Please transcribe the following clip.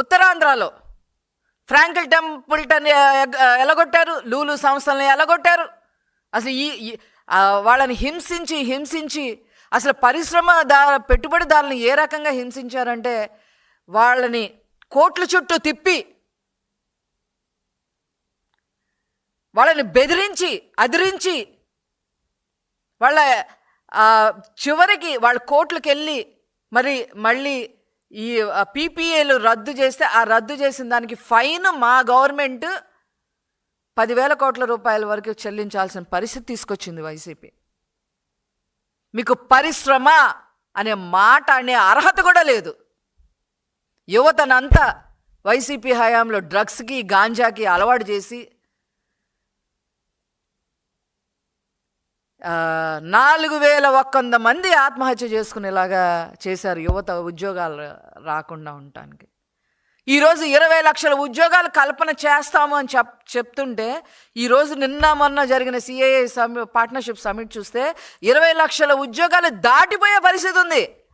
ఉత్తరాంధ్రలో Frankl Templeton ఎలగొట్టారు, Lulu సంస్థలను ఎలగొట్టారు. అసలు వాళ్ళని హింసించి అసలు పెట్టుబడిదారులను ఏ రకంగా హింసించారంటే వాళ్ళని కోట్ల చుట్టూ తిప్పి వాళ్ళని బెదిరించి అదిరించి వాళ్ళ చివరికి వాళ్ళ కోర్టులకు వెళ్ళి మళ్ళీ ఈ పీపీఏలు రద్దు చేస్తే ఆ రద్దు చేసిన దానికి ఫైన్ మా గవర్నమెంట్ 10,000 కోట్ల రూపాయల వరకు చెల్లించాల్సిన పరిస్థితి తీసుకొచ్చింది వైసీపీ. మీకు పరిశ్రమ అనే మాట అనే అర్హత కూడా లేదు. యువతనంతా వైసీపీ హయాంలో డ్రగ్స్కి గాంజాకి అలవాటు చేసి 4,100 మంది ఆత్మహత్య చేసుకునేలాగా చేశారు యువత ఉద్యోగాలు రాకుండా ఉండటానికి. ఈరోజు 20 లక్షల ఉద్యోగాలు కల్పన చేస్తాము అని చెప్తుంటే ఈరోజు నిన్న మొన్న జరిగిన సిఐఏ పార్ట్నర్షిప్ సమిట్ చూస్తే 20 లక్షల ఉద్యోగాలు దాటిపోయే పరిస్థితి ఉంది.